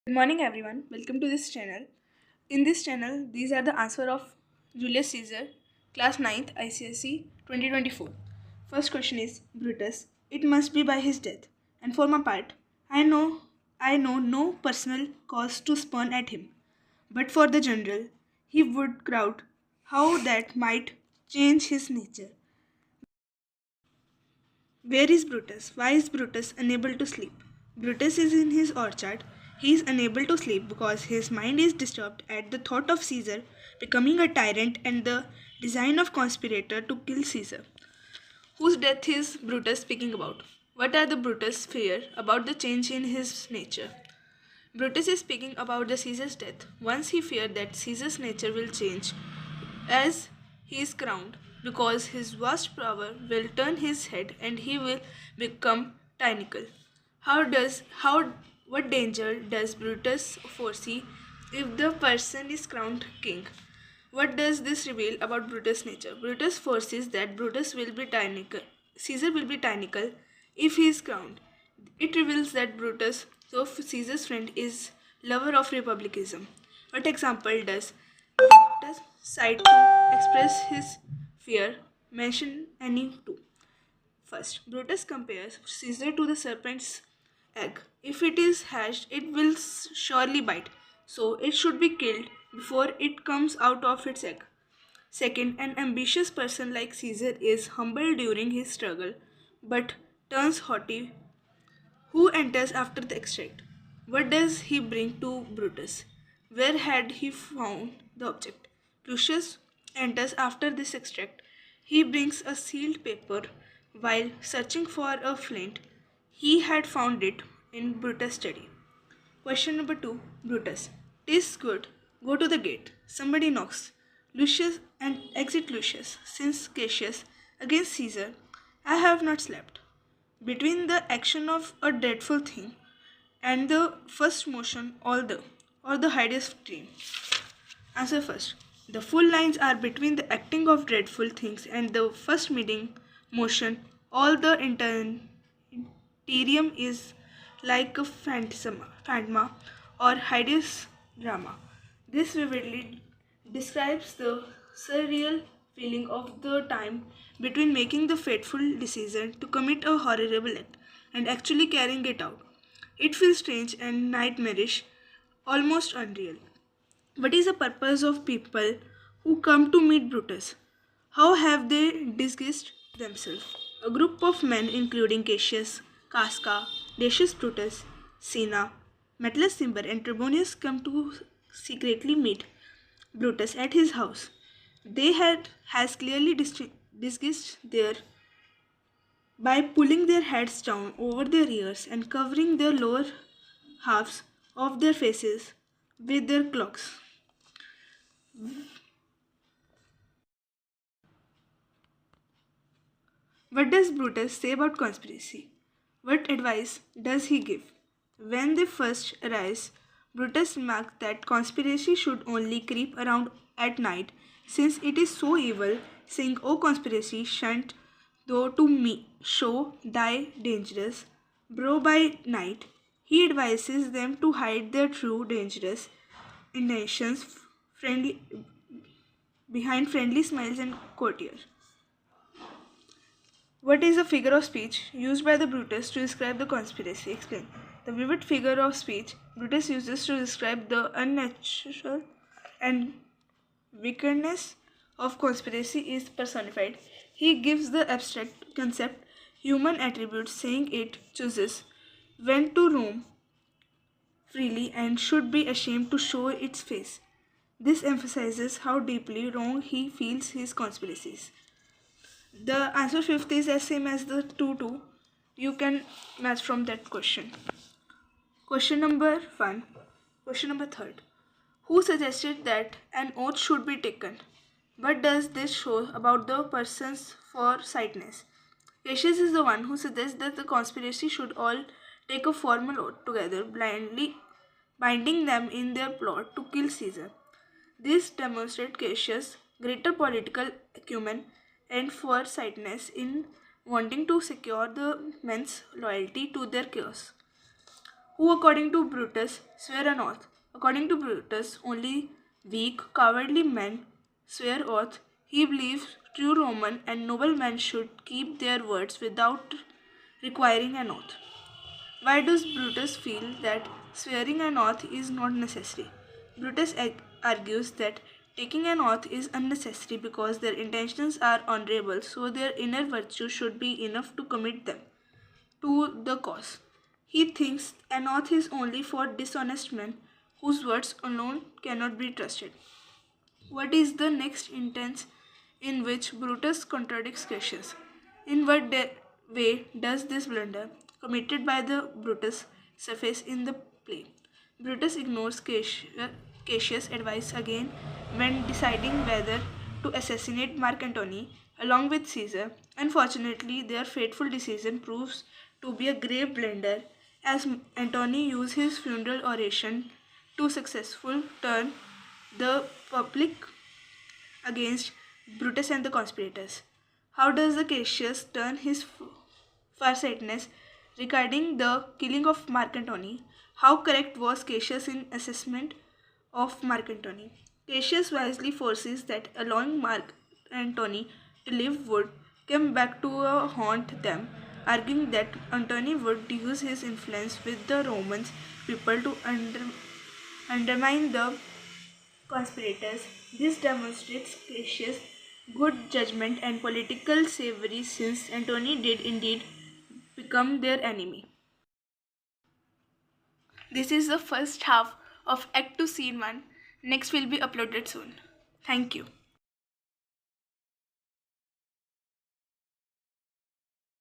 Good morning, everyone. Welcome to this channel. In this channel, these are the answer of Julius Caesar, class ninth, ICSE 2024. First question is Brutus. It must be by his death. And for my part, I know no personal cause to spurn at him. But for the general, he would crowd how that might change his nature. Where is Brutus? Why is Brutus unable to sleep? Brutus is in his orchard. He is unable to sleep because his mind is disturbed at the thought of Caesar becoming a tyrant and the design of conspirator to kill Caesar. Whose death is Brutus speaking about? What are the Brutus' fear about the change in his nature? Brutus is speaking about the Caesar's death. Once he feared that Caesar's nature will change as he is crowned, because his vast power will turn his head and he will become tyrannical. How what danger does Brutus foresee if the person is crowned king? What does this reveal about Brutus' nature? Brutus foresees that Brutus will be tyrannical. Caesar will be tyrannical if he is crowned. It reveals that Brutus, so Caesar's friend, is lover of republicanism. What example does Brutus cite to express his fear? Mention any two. First, Brutus compares Caesar to the serpent's egg. If it is hatched, it will surely bite. So it should be killed before it comes out of its egg. Second, an ambitious person like Caesar is humble during his struggle but turns haughty. Who enters after the extract? What does he bring to Brutus? Where had he found the object? Lucius enters after this extract. He brings a sealed paper. While searching for a flint, he had found it in Brutus' study. Question number 2. Brutus. Tis good. Go to the gate. Somebody knocks. Lucius and exit Lucius. Since Cassius against Caesar, I have not slept. Between the action of a dreadful thing and the first motion, or the hideous dream. Answer first. The full lines are between the acting of dreadful things and the first meeting motion. All the interium is like a phantasma or hideous drama. This vividly describes the surreal feeling of the time between making the fateful decision to commit a horrible act and actually carrying it out. It feels strange and nightmarish, almost unreal. What is the purpose of people who come to meet Brutus? How have they disguised themselves? A group of men, including Cassius, Casca, Decius Brutus, Cinna, Metellus Cimber, and Trebonius, come to secretly meet Brutus at his house. They had has clearly disguised their by pulling their heads down over their ears and covering their lower halves of their faces with their cloaks. What does Brutus say about conspiracy? What advice does he give? When they first arise, Brutus remarked that conspiracy should only creep around at night, since it is so evil, saying, O conspiracy, shunt though to me, show thy dangerous, bro by night. He advises them to hide their true dangerous intentions friendly, behind friendly smiles and courtiers. What is a figure of speech used by the Brutus to describe the conspiracy? Explain. The vivid figure of speech Brutus uses to describe the unnatural and wickedness of conspiracy is personified. He gives the abstract concept human attributes, saying it chooses when to roam freely and should be ashamed to show its face. This emphasizes how deeply wrong he feels his conspiracies. The answer fifth is as same as the 2 2. You can match from that question. Question number 1. Question number 3. Who suggested that an oath should be taken? What does this show about the person's foresightedness? Cassius is the one who suggests that the conspiracy should all take a formal oath together, blindly binding them in their plot to kill Caesar. This demonstrates Cassius' greater political acumen and foresightedness in wanting to secure the men's loyalty to their cause. who, according to Brutus, swear an oath. According to Brutus, only weak, cowardly men swear oath. He believes true Roman and noble men should keep their words without requiring an oath. Why does Brutus feel that swearing an oath is not necessary? Brutus argues that taking an oath is unnecessary because their intentions are honorable, so their inner virtue should be enough to commit them to the cause. He thinks an oath is only for dishonest men whose words alone cannot be trusted. What is the next instance in which Brutus contradicts Cassius? In what way does this blunder, committed by the Brutus, surface in the play? Brutus ignores Cassius' advice again when deciding whether to assassinate Mark Antony along with Caesar. Unfortunately, their fateful decision proves to be a grave blunder as Antony used his funeral oration to successfully turn the public against Brutus and the conspirators. How does the Cassius turn his farsightedness regarding the killing of Mark Antony? How correct was Cassius in assessment of Mark Antony? Cassius wisely foresees that allowing Mark Antony to live would come back to haunt them, arguing that Antony would use his influence with the Roman people to undermine the conspirators. This demonstrates Cassius' good judgment and political bravery since Antony did indeed become their enemy. This is the first half of Act 2 Scene 1. Next will be uploaded soon. Thank you.